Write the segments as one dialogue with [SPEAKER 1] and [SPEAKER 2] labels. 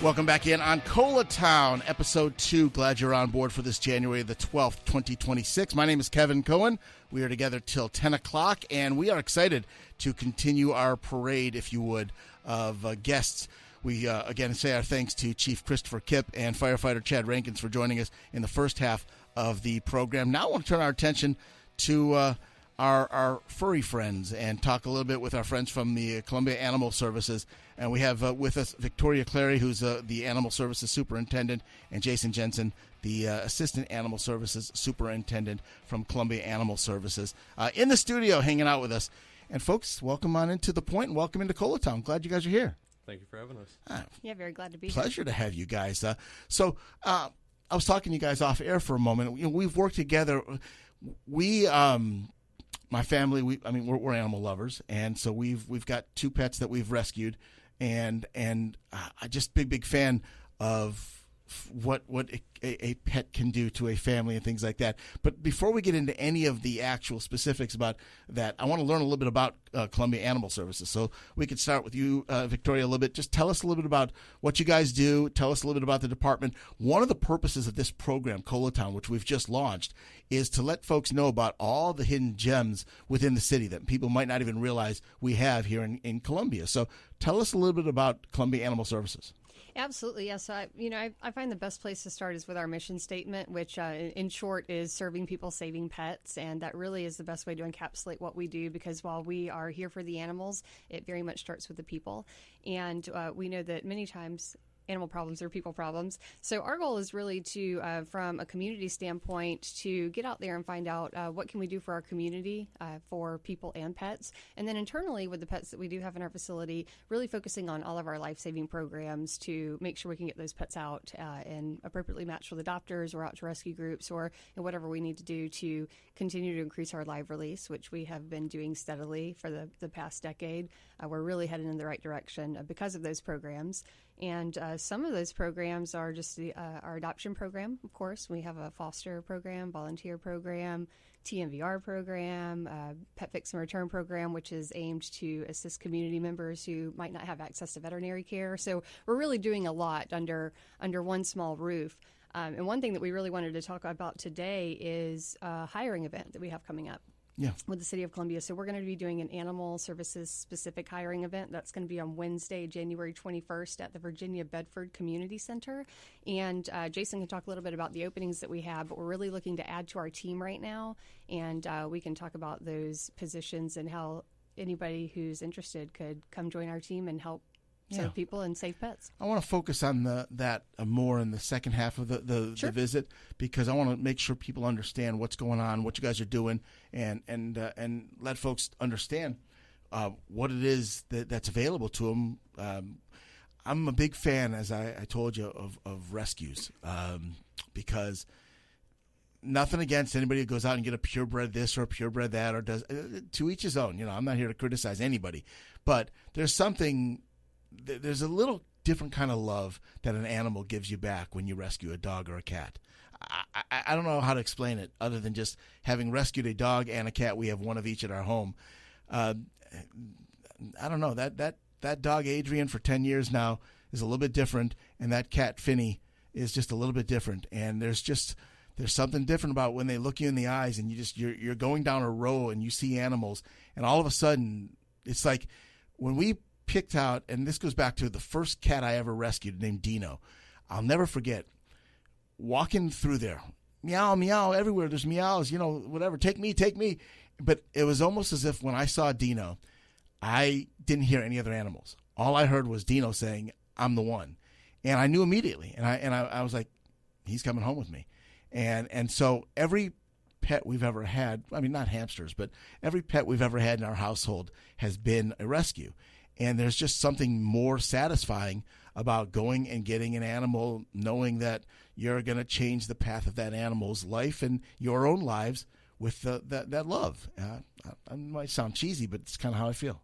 [SPEAKER 1] Welcome back in on ColaTown, Episode 2. Glad you're on board for this January the 12th, 2026. My name is Kevin Cohen. We are together till 10 o'clock, and we are excited to continue our parade, if you would, of guests. We, again, say our thanks to Chief Christopher Kipp and Firefighter Chad Rankins for joining us in the first half of the program. Now I want to turn our attention to our furry friends and talk a little bit with our friends from the Columbia Animal Services. And we have with us Victoria Clary, who's the Animal Services Superintendent, and Jensen, the Assistant Animal Services Superintendent from Columbia Animal Services, in the studio hanging out with us. And folks, welcome on into The Point and welcome into ColaTown. Glad you guys are here.
[SPEAKER 2] Thank you for having us.
[SPEAKER 3] Yeah, very glad to be
[SPEAKER 1] here. Pleasure
[SPEAKER 3] to
[SPEAKER 1] have you guys. So I was talking to you guys off air for a moment. You know, we've worked together. My family, we're animal lovers, and so we've got two pets that we've rescued, and I just big fan of what a pet can do to a family and things like that. But before we get into any of the actual specifics about that, I want to learn a little bit about Columbia Animal Services. So we could start with you, Victoria, a little bit. Just tell us a little bit about what you guys do. Tell us a little bit about the department. One of the purposes of this program, ColaTown, which we've just launched, is to let folks know about all the hidden gems within the city that people might not even realize we have here in Columbia. So tell us a little bit about Columbia Animal Services.
[SPEAKER 3] Absolutely, yes. I find the best place to start is with our mission statement, which in short is serving people, saving pets. And that really is the best way to encapsulate what we do, because while we are here for the animals, it very much starts with the people. And we know that many times animal problems are people problems. So our goal is really to, from a community standpoint, to get out there and find out what can we do for our community, for people and pets. And then internally with the pets that we do have in our facility, really focusing on all of our life-saving programs to make sure we can get those pets out and appropriately matched with adopters or out to rescue groups or whatever we need to do to continue to increase our live release, which we have been doing steadily for the past decade. We're really headed in the right direction because of those programs. And some of those programs are just our adoption program, of course. We have a foster program, volunteer program, TMVR program, Pet Fix and Return program, which is aimed to assist community members who might not have access to veterinary care. So we're really doing a lot under one small roof. And one thing that we really wanted to talk about today is a hiring event that we have coming up.
[SPEAKER 1] Yeah.
[SPEAKER 3] With the City of Columbia. So we're going to be doing an animal services specific hiring event. That's going to be on Wednesday, January 21st at the Virginia Bedford Community Center. And Jason can talk a little bit about the openings that we have, but we're really looking to add to our team right now. And we can talk about those positions and how anybody who's interested could come join our team and help serve people and save pets.
[SPEAKER 1] I want to focus on that more in the second half of the visit, because I want to make sure people understand what's going on, what you guys are doing, and let folks understand what it is that's available to them. I'm a big fan, as I told you, of rescues, because nothing against anybody who goes out and get a purebred this or a purebred that, or does to each his own. You know, I'm not here to criticize anybody, but there's a little different kind of love that an animal gives you back when you rescue a dog or a cat. I don't know how to explain it other than just having rescued a dog and a cat. We have one of each at our home. I don't know, that dog Adrian for 10 years now is a little bit different, and that cat Finny is just a little bit different. And there's something different about when they look you in the eyes and you're going down a row and you see animals, and all of a sudden it's like when we picked out, and this goes back to the first cat I ever rescued named Dino. I'll never forget walking through there, meow, meow, everywhere. There's meows, whatever, take me. But it was almost as if when I saw Dino, I didn't hear any other animals. All I heard was Dino saying, I'm the one. And I knew immediately. And I was like, he's coming home with me. And so every pet we've ever had, I mean, not hamsters, but every pet we've ever had in our household has been a rescue. And there's just something more satisfying about going and getting an animal, knowing that you're going to change the path of that animal's life and your own lives with that love. It might sound cheesy, but it's kind of how I feel.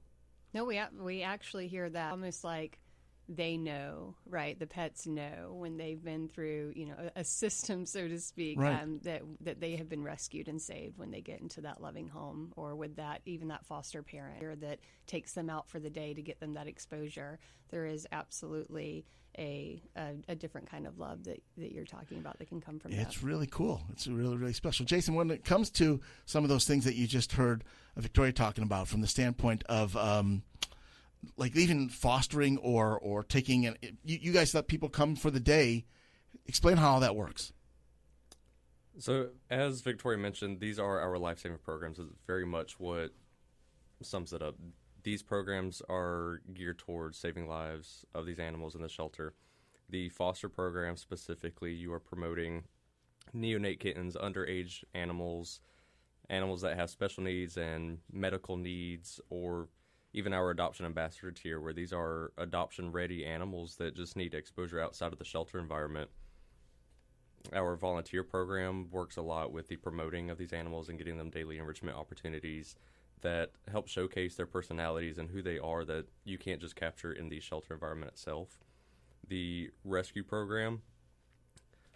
[SPEAKER 3] No, we actually hear that almost like they know, right? The pets know when they've been through, a system, so to speak,
[SPEAKER 1] right.
[SPEAKER 3] that they have been rescued and saved when they get into that loving home, or with even that foster parent that takes them out for the day to get them that exposure. There is absolutely a different kind of love that you're talking about that can come from that.
[SPEAKER 1] It's really cool. It's really, really special. Jason, when it comes to some of those things that you just heard Victoria talking about from the standpoint of like even fostering or taking you guys let people come for the day. Explain how all that works.
[SPEAKER 2] So as Victoria mentioned, these are our life-saving programs. It's very much what sums it up. These programs are geared towards saving lives of these animals in the shelter. The foster program specifically, you are promoting neonate kittens, underage animals that have special needs and medical needs, or even our adoption ambassador tier, where these are adoption-ready animals that just need exposure outside of the shelter environment. Our volunteer program works a lot with the promoting of these animals and getting them daily enrichment opportunities that help showcase their personalities and who they are that you can't just capture in the shelter environment itself. The rescue program,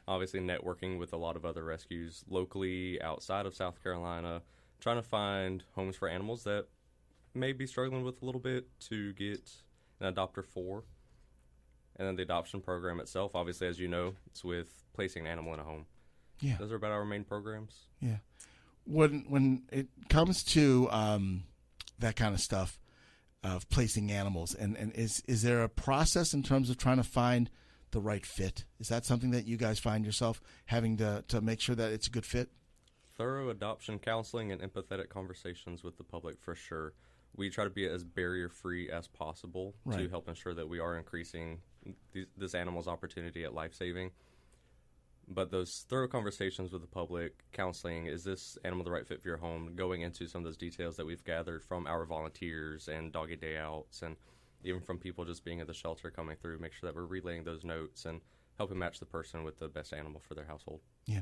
[SPEAKER 2] obviously networking with a lot of other rescues locally outside of South Carolina, trying to find homes for animals that may be struggling with a little bit to get an adopter for. And then the adoption program itself, obviously, as you know, it's with placing an animal in a home.
[SPEAKER 1] Yeah.
[SPEAKER 2] Those are about our main programs.
[SPEAKER 1] Yeah. When it comes to that kind of stuff of placing animals, and is there a process in terms of trying to find the right fit? Is that something that you guys find yourself having to make sure that it's a good fit?
[SPEAKER 2] Thorough adoption counseling and empathetic conversations with the public for sure. We try to be as barrier-free as possible to help ensure that we are increasing this animal's opportunity at life-saving. But those thorough conversations with the public, counseling, is this animal the right fit for your home, going into some of those details that we've gathered from our volunteers and doggy day outs, and even from people just being at the shelter coming through, make sure that we're relaying those notes and helping match the person with the best animal for their household.
[SPEAKER 1] Yeah.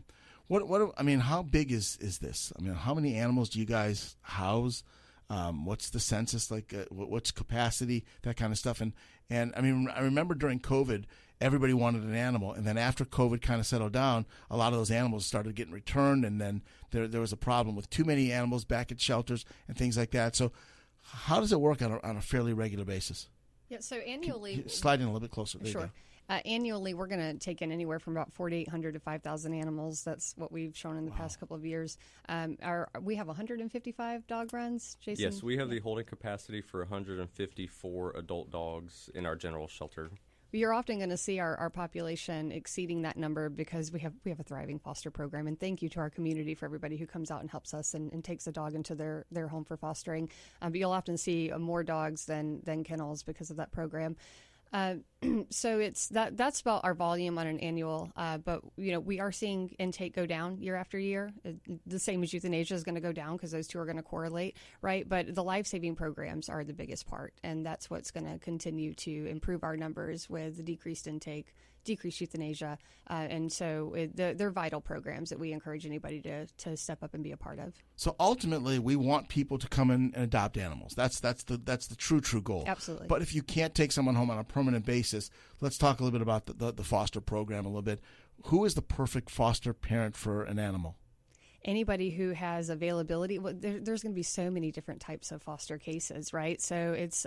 [SPEAKER 1] How big is this? I mean, how many animals do you guys house? What's the census like? What's capacity? That kind of stuff. And I mean, I remember during COVID, everybody wanted an animal, and then after COVID kind of settled down, a lot of those animals started getting returned, and then there was a problem with too many animals back at shelters and things like that. So, how does it work on a fairly regular basis?
[SPEAKER 3] Yeah. So annually,
[SPEAKER 1] slide in a little bit closer. There
[SPEAKER 3] sure.
[SPEAKER 1] You go.
[SPEAKER 3] Annually, we're going to take in anywhere from about 4,800 to 5,000 animals. That's what we've shown in the past couple of years. We have 155 dog runs, Jason?
[SPEAKER 2] Yes, we have the holding capacity for 154 adult dogs in our general shelter.
[SPEAKER 3] You're often going to see our population exceeding that number because we have a thriving foster program. And thank you to our community for everybody who comes out and helps us and takes a dog into their home for fostering. But you'll often see more dogs than kennels because of that program. So that's about our volume on an annual, but we are seeing intake go down year after year. The same as euthanasia is going to go down because those two are going to correlate, right? But the life-saving programs are the biggest part, and that's what's going to continue to improve our numbers with the decreased intake, decreased euthanasia, and so they're vital programs that we encourage anybody to step up and be a part of.
[SPEAKER 1] So ultimately, we want people to come in and adopt animals. That's the true goal.
[SPEAKER 3] Absolutely.
[SPEAKER 1] But if you can't take someone home on a permanent basis, let's talk a little bit about the foster program a little bit. Who is the perfect foster parent for an animal?
[SPEAKER 3] Anybody who has availability. Well, there's going to be so many different types of foster cases, right? So it's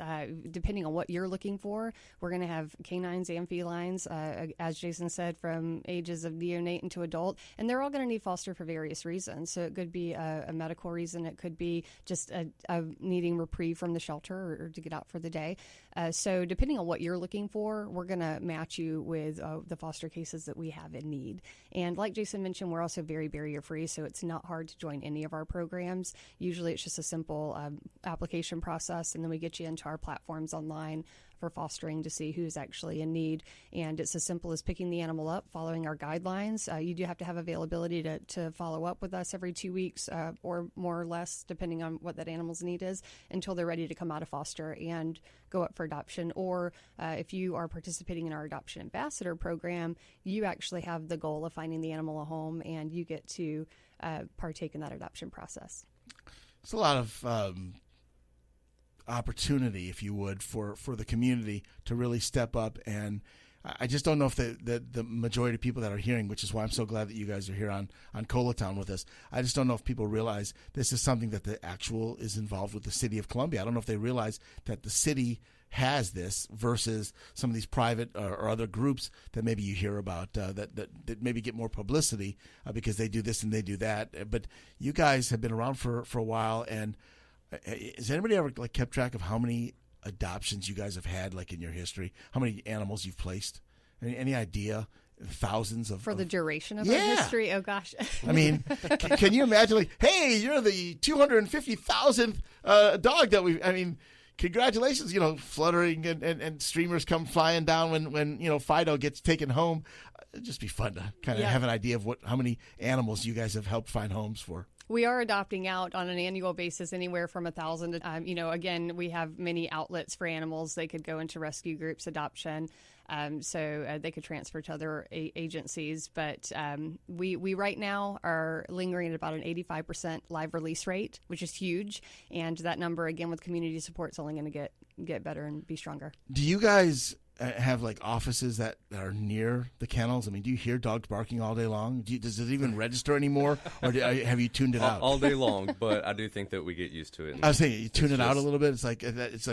[SPEAKER 3] depending on what you're looking for. We're going to have canines and felines, as Jason said, from ages of neonate into adult, and they're all going to need foster for various reasons. So it could be a medical reason. It could be just a needing reprieve from the shelter or to get out for the day. So depending on what you're looking for, we're going to match you with the foster cases that we have in need. And like Jason mentioned, we're also very barrier-free, so it's not hard to join any of our programs. Usually it's just a simple application process, and then we get you into our platforms online for fostering to see who's actually in need. And it's as simple as picking the animal up, following our guidelines. You do have to have availability to follow up with us every 2 weeks or more or less, depending on what that animal's need is, until they're ready to come out of foster and go up for adoption. Or if you are participating in our adoption ambassador program, you actually have the goal of finding the animal a home, and you get to partake in that adoption process.
[SPEAKER 1] It's a lot of opportunity, if you would, for the community to really step up. And I just don't know if the majority of people that are hearing, which is why I'm so glad that you guys are here on ColaTown with us. I just don't know if people realize this is something that the actual is involved with the city of Columbia. I don't know if they realize that the city has this versus some of these private or other groups that maybe you hear about that maybe get more publicity because they do this and they do that. But you guys have been around for a while, and has anybody ever like kept track of how many adoptions you guys have had, like in your history? How many animals you've placed? Any idea? Thousands of...
[SPEAKER 3] For the duration of our history? Oh, gosh.
[SPEAKER 1] I mean, can you imagine, like, hey, you're the 250,000th dog that we've... I mean, congratulations, fluttering and streamers come flying down when Fido gets taken home. It'd just be fun to kind of have an idea of how many animals you guys have helped find homes for.
[SPEAKER 3] We are adopting out on an annual basis anywhere from 1,000 to, again, we have many outlets for animals. They could go into rescue groups, adoption, so they could transfer to other agencies. But we right now are lingering at about an 85% live release rate, which is huge. And that number, again, with community support, is only going to get better and be stronger.
[SPEAKER 1] Do you guys have like offices that are near the kennels? I mean, do you hear dogs barking all day long? Does it even register anymore, or have you tuned it out?
[SPEAKER 2] All day long, but I do think that we get used to it.
[SPEAKER 1] I was thinking you tune it out a little bit. It's like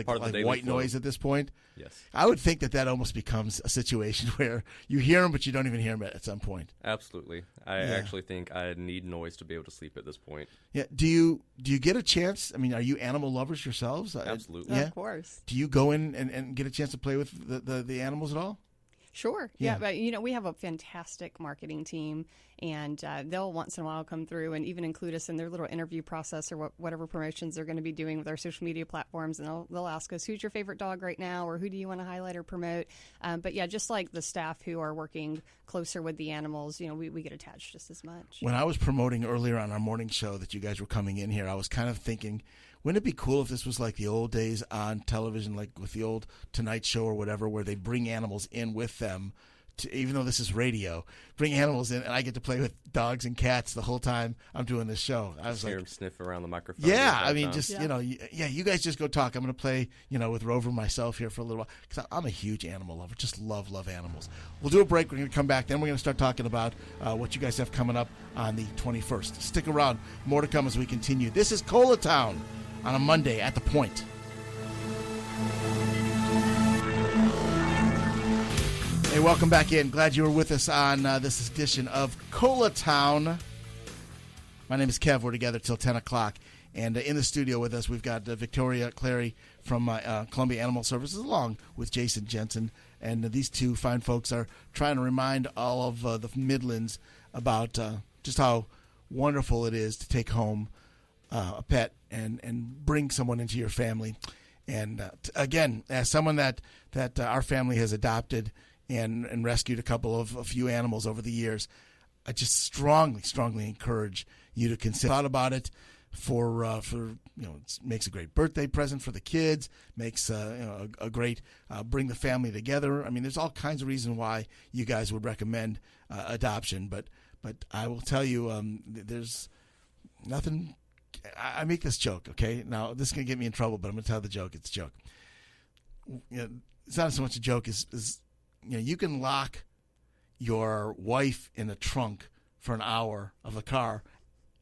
[SPEAKER 1] white noise at this point.
[SPEAKER 2] Yes,
[SPEAKER 1] I would think that almost becomes a situation where you hear them, but you don't even hear them at some point.
[SPEAKER 2] Absolutely, I actually think I need noise to be able to sleep at this point.
[SPEAKER 1] Yeah. Do you get a chance? I mean, are you animal lovers yourselves?
[SPEAKER 2] Absolutely.
[SPEAKER 3] Yeah. Of course.
[SPEAKER 1] Do you go in and get a chance to play with the animals at all?
[SPEAKER 3] Sure. Yeah. But, we have a fantastic marketing team, and they'll once in a while come through and even include us in their little interview process or whatever promotions they're going to be doing with our social media platforms. And they'll ask us, who's your favorite dog right now, or who do you want to highlight or promote? But, just like the staff who are working closer with the animals, we get attached just as much.
[SPEAKER 1] When I was promoting earlier on our morning show that you guys were coming in here, I was kind of thinking, wouldn't it be cool if this was like the old days on television, like with the old Tonight Show or whatever, where they bring animals in with them, even though this is radio, bring animals in, and I get to play with dogs and cats the whole time I'm doing this show. I was
[SPEAKER 2] hear
[SPEAKER 1] like,
[SPEAKER 2] them sniff around the microphone.
[SPEAKER 1] Yeah, I mean, just, you guys just go talk. I'm going to play, with Rover myself here for a little while, because I'm a huge animal lover. Just love animals. We'll do a break. We're going to come back. Then we're going to start talking about what you guys have coming up on the 21st. Stick around. More to come as we continue. This is ColaTown on a Monday at The Point. Hey, welcome back in. Glad you were with us on this edition of ColaTown. My name is Kev. We're together till 10 o'clock. And in the studio with us, we've got Victoria Clary from Columbia Animal Services, along with Jason Jensen. And these two fine folks are trying to remind all of the Midlands about just how wonderful it is to take home a pet and bring someone into your family. And again, as someone that our family has adopted and rescued a few animals over the years, I just strongly encourage you to consider thought about it for it makes a great birthday present for the kids, makes a great bring the family together. I mean, there's all kinds of reasons why you guys would recommend adoption, but I will tell you, there's nothing. I make this joke, okay? Now, this is going to get me in trouble, but I'm going to tell the joke. It's a joke. It's not so much a joke as you can lock your wife in the trunk for an hour of a car,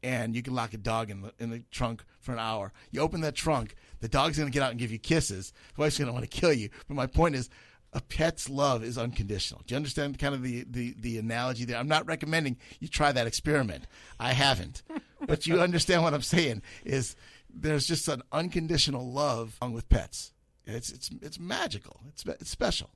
[SPEAKER 1] and you can lock a dog in the trunk for an hour. You open that trunk, the dog's going to get out and give you kisses. The wife's going to want to kill you. But my point is, a pet's love is unconditional. Do you understand kind of the analogy there? I'm not recommending you try that experiment. I haven't. But you understand what I'm saying is there's just an unconditional love with pets. It's magical. It's special.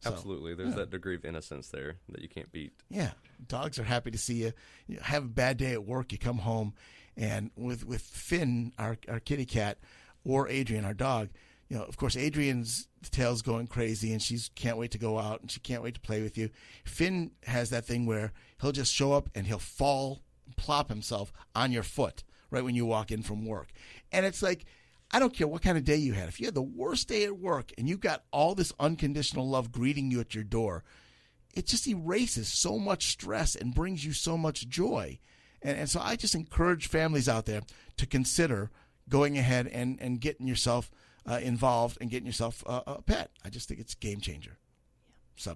[SPEAKER 1] So,
[SPEAKER 2] absolutely. There's that degree of innocence there that you can't beat.
[SPEAKER 1] Yeah. Dogs are happy to see you. You have a bad day at work, you come home, and with Finn, our kitty cat, or Adrian, our dog, of course, Adrian's tail's going crazy, and she can't wait to go out, and she can't wait to play with you. Finn has that thing where he'll just show up, and he'll plop himself on your foot right when you walk in from work. And it's like, I don't care what kind of day you had. If you had the worst day at work, and you've got all this unconditional love greeting you at your door, it just erases so much stress and brings you so much joy. And so I just encourage families out there to consider going ahead and getting yourself involved in getting yourself a pet. I just think it's a game changer. So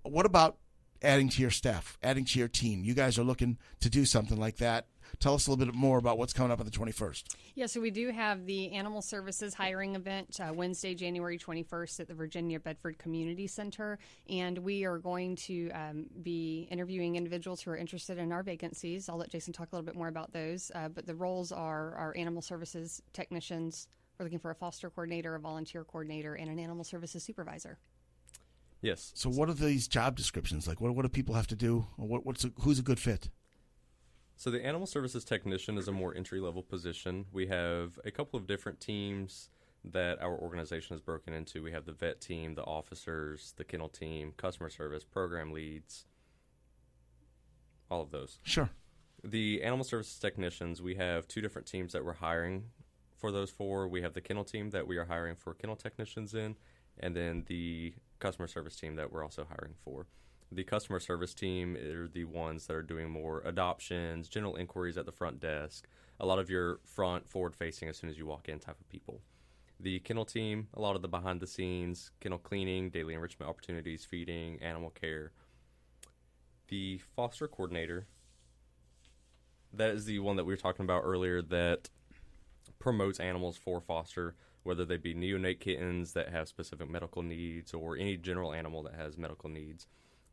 [SPEAKER 1] what about adding to your staff, adding to your team? You guys are looking to do something like that. Tell us a little bit more about what's coming up on the 21st.
[SPEAKER 3] Yeah, so we do have the Animal Services hiring event Wednesday, January 21st at the Virginia Bedford Community Center. And we are going to be interviewing individuals who are interested in our vacancies. I'll let Jason talk a little bit more about those. But the roles are our Animal Services technicians. We're looking for a foster coordinator, a volunteer coordinator, and an Animal Services supervisor.
[SPEAKER 2] Yes.
[SPEAKER 1] So what are these job descriptions like? What do people have to do? Who's a good fit?
[SPEAKER 2] So the Animal Services Technician is a more entry-level position. We have a couple of different teams that our organization is broken into. We have the vet team, the officers, the kennel team, customer service, program leads, all of those.
[SPEAKER 1] Sure.
[SPEAKER 2] The Animal Services Technicians, we have two different teams that we're hiring for those four. We have the kennel team that we are hiring for kennel technicians in, and then the customer service team that we're also hiring for. The customer service team are the ones that are doing more adoptions, general inquiries at the front desk, a lot of your forward-facing as soon as you walk in type of people. The kennel team, a lot of the behind-the-scenes, kennel cleaning, daily enrichment opportunities, feeding, animal care. The foster coordinator, that is the one that we were talking about earlier that promotes animals for foster, whether they be neonate kittens that have specific medical needs or any general animal that has medical needs.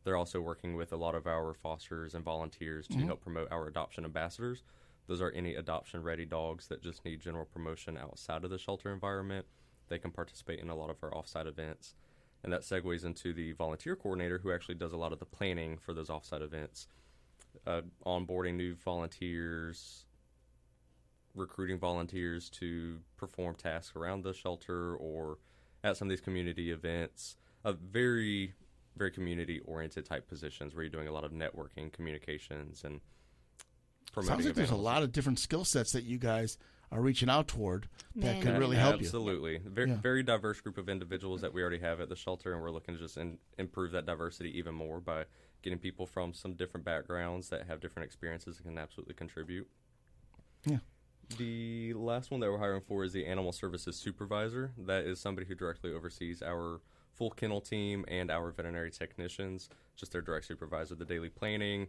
[SPEAKER 2] They're also working with a lot of our fosters and volunteers to help promote our adoption ambassadors. Those are any adoption-ready dogs that just need general promotion outside of the shelter environment. They can participate in a lot of our off-site events. And that segues into the volunteer coordinator who actually does a lot of the planning for those off-site events. Onboarding new volunteers, recruiting volunteers to perform tasks around the shelter or at some of these community events. Very community-oriented type positions where you're doing a lot of networking, communications, and promoting.
[SPEAKER 1] Sounds like there's a lot of different skill sets that you guys are reaching out toward that could really help you.
[SPEAKER 2] Absolutely. Very diverse group of individuals that we already have at the shelter, and we're looking to just improve that diversity even more by getting people from some different backgrounds that have different experiences and can absolutely contribute.
[SPEAKER 1] Yeah.
[SPEAKER 2] The last one that we're hiring for is the Animal Services Supervisor. That is somebody who directly oversees our full kennel team and our veterinary technicians, just their direct supervisor, the daily planning,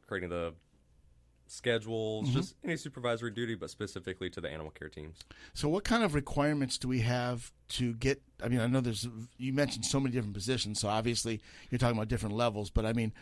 [SPEAKER 2] creating the schedules, just any supervisory duty, but specifically to the animal care teams.
[SPEAKER 1] So what kind of requirements do we have to get, I mean, I know you mentioned so many different positions, so obviously you're talking about different levels, but I mean,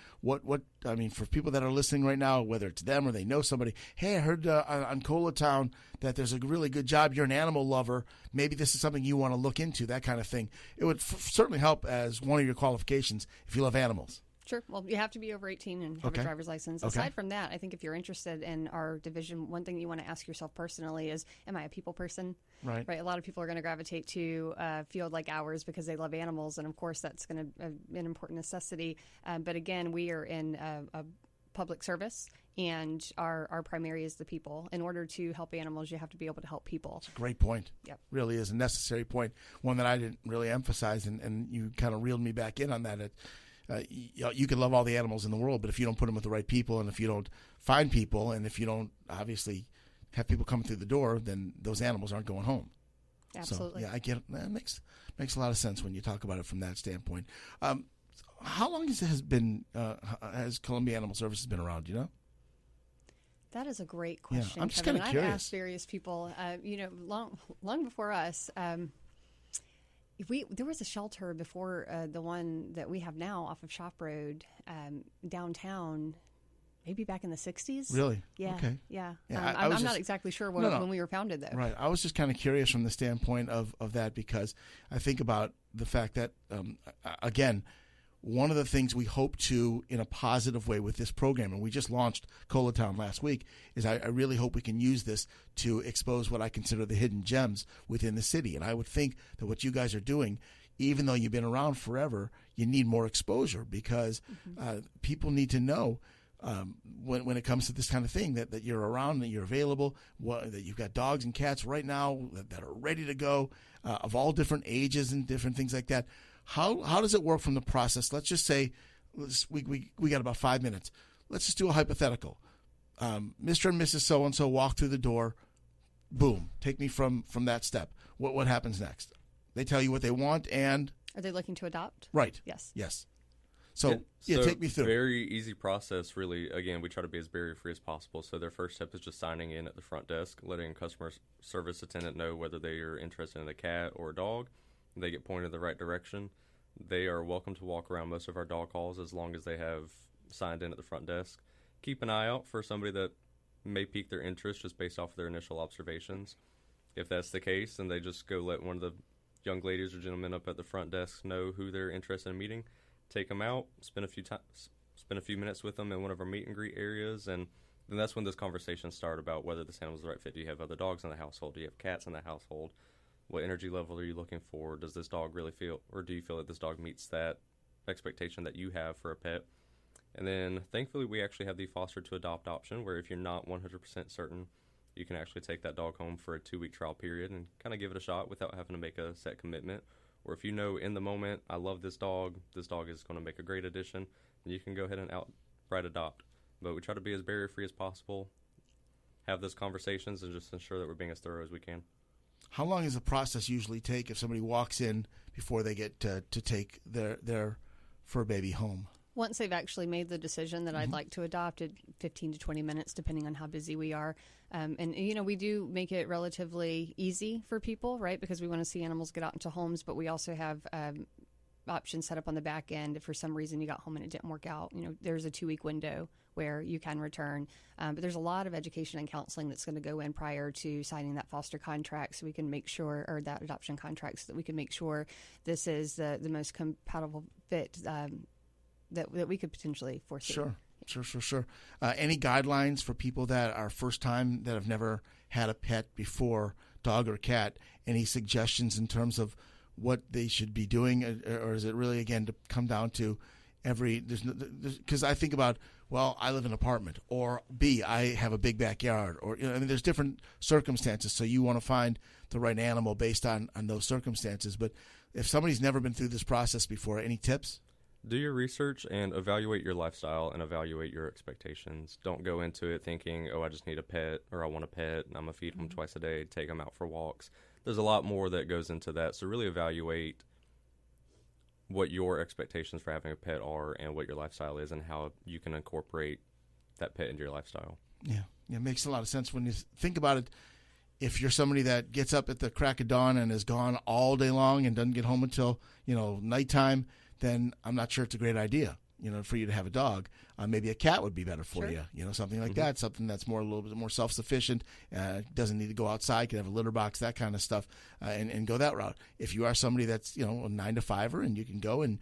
[SPEAKER 1] for people that are listening right now, whether it's them or they know somebody, hey, I heard on ColaTown that there's a really good job, you're an animal lover, maybe this is something you want to look into, that kind of thing. It would certainly help as one of your qualifications if you love animals.
[SPEAKER 3] Sure. Well, you have to be over 18 and have a driver's license. Aside from that, I think if you're interested in our division, one thing you want to ask yourself personally is, am I a people person?
[SPEAKER 1] Right.
[SPEAKER 3] A lot of people are going to gravitate to a field like ours because they love animals, and of course that's going to be an important necessity. But again, we are in a public service, and our primary is the people. In order to help animals, you have to be able to help people.
[SPEAKER 1] It's a great point.
[SPEAKER 3] Yep.
[SPEAKER 1] Really is a necessary point, one that I didn't really emphasize, and you kind of reeled me back in on that. You can love all the animals in the world, but if you don't put them with the right people, and if you don't find people, and if you don't obviously have people coming through the door, then those animals aren't going home.
[SPEAKER 3] Absolutely.
[SPEAKER 1] So, yeah, I get it. That makes a lot of sense when you talk about it from that standpoint. How long has Columbia Animal Services been around? Do you know?
[SPEAKER 3] That is a great question.
[SPEAKER 1] Yeah, I'm just kind of curious.
[SPEAKER 3] I've asked various people, long before us. There was a shelter before the one that we have now off of Shop Road downtown, maybe back in the 60s.
[SPEAKER 1] Really?
[SPEAKER 3] Yeah.
[SPEAKER 1] Okay.
[SPEAKER 3] Yeah.
[SPEAKER 1] I'm
[SPEAKER 3] not exactly sure when we were founded, though.
[SPEAKER 1] Right. I was just kind of curious from the standpoint of that, because I think about the fact that, again, one of the things we hope to, in a positive way with this program, and we just launched ColaTown last week, is I really hope we can use this to expose what I consider the hidden gems within the city. And I would think that what you guys are doing, even though you've been around forever, you need more exposure, because people need to know when it comes to this kind of thing that you're around, that you're available, that you've got dogs and cats right now that are ready to go, of all different ages and different things like that. How does it work from the process? Let's just say we got about 5 minutes. Let's just do a hypothetical. Mr. and Mrs. So-and-so walk through the door. Boom. Take me from that step. what happens next? They tell you what they want, and
[SPEAKER 3] Are they looking to adopt?
[SPEAKER 1] right.
[SPEAKER 3] Yes.
[SPEAKER 1] Yes. So take me through.
[SPEAKER 2] Very easy process, really. Again, we try to be as barrier-free as possible. So their first step is just signing in at the front desk, letting a customer service attendant know whether they are interested in a cat or a dog. They get pointed in the right direction. They are welcome to walk around most of our dog calls as long as they have signed in at the front desk. Keep an eye out for somebody that may pique their interest just based off of their initial observations. If that's the case, then they just go let one of the young ladies or gentlemen up at the front desk know who they're interested in meeting. Take them out, spend a few minutes with them in one of our meet and greet areas, and then that's when those conversations start about whether this animal's the right fit. Do you have other dogs in the household? Do you have cats in the household? What energy level are you looking for? Does this dog really feel, or do you feel that this dog meets that expectation that you have for a pet? And then, thankfully, we actually have the foster to adopt option, where if you're not 100% certain, you can actually take that dog home for a 2-week trial period and kind of give it a shot without having to make a set commitment. Or if you know in the moment, I love this dog is going to make a great addition, then you can go ahead and outright adopt. But we try to be as barrier-free as possible, have those conversations, and just ensure that we're being as thorough as we can.
[SPEAKER 1] How long does the process usually take if somebody walks in before they get to take their fur baby home?
[SPEAKER 3] Once they've actually made the decision that I'd like to adopt, it 15 to 20 minutes, depending on how busy we are. And, we do make it relatively easy for people, right? Because we want to see animals get out into homes, but we also have options set up on the back end. If for some reason you got home and it didn't work out, there's a 2-week window where you can return. But there's a lot of education and counseling that's going to go in prior to signing that foster contract, so we can make sure, or that adoption contract, so that we can make sure this is the most compatible fit that we could potentially foresee.
[SPEAKER 1] Sure. Any guidelines for people that are first time, that have never had a pet before, dog or cat? Any suggestions in terms of what they should be doing, or is it really, again, to come down to because I think about, well, I live in an apartment, or B, I have a big backyard, or there's different circumstances. So you want to find the right animal based on those circumstances. But if somebody's never been through this process before, any tips?
[SPEAKER 2] Do your research and evaluate your lifestyle and evaluate your expectations. Don't go into it thinking, I just need a pet, or I want a pet, and I'm going to feed them twice a day, take them out for walks. There's a lot more that goes into that. So really evaluate what your expectations for having a pet are and what your lifestyle is and how you can incorporate that pet into your lifestyle. Yeah,
[SPEAKER 1] it makes a lot of sense when you think about it. If you're somebody that gets up at the crack of dawn and is gone all day long and doesn't get home until, nighttime, then I'm not sure it's a great idea, for you to have a dog. Maybe a cat would be better for you, something like that, something that's a little bit more self-sufficient, doesn't need to go outside, can have a litter box, that kind of stuff, and go that route. If you are somebody that's, a 9-to-5er, and you can go and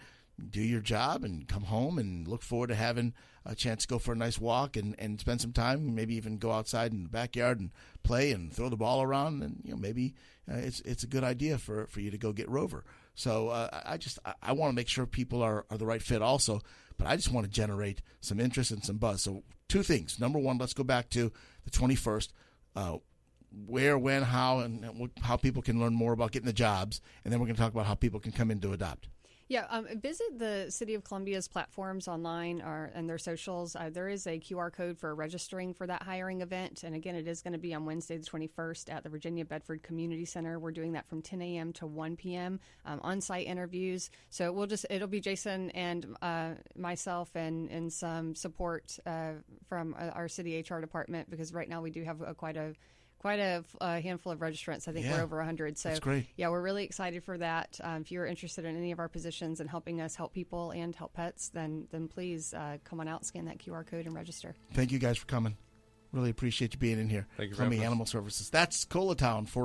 [SPEAKER 1] do your job and come home and look forward to having a chance to go for a nice walk and spend some time, maybe even go outside in the backyard and play and throw the ball around, and maybe it's a good idea for you to go get Rover. So I want to make sure people are the right fit also, but I just want to generate some interest and some buzz. So 2 things. Number 1, let's go back to the 21st. Where, when, how, and how people can learn more about getting the jobs, and then we're going to talk about how people can come in to adopt.
[SPEAKER 3] Yeah, visit the City of Columbia's platforms online and their socials. There is a QR code for registering for that hiring event. And again, it is going to be on Wednesday the 21st at the Virginia Bedford Community Center. We're doing that from 10 a.m. to 1 p.m. On-site interviews. So it'll be Jason and myself and some support from our city HR department, because right now we do have quite a handful of registrants. I think we're over 100. So
[SPEAKER 1] that's great.
[SPEAKER 3] Yeah, we're really excited for that. If you're interested in any of our positions and helping us help people and help pets, then please come on out, scan that QR code, and register.
[SPEAKER 1] Thank you guys for coming. Really appreciate you being in here.
[SPEAKER 2] Thank you very much.
[SPEAKER 1] Animal Services. That's ColaTown for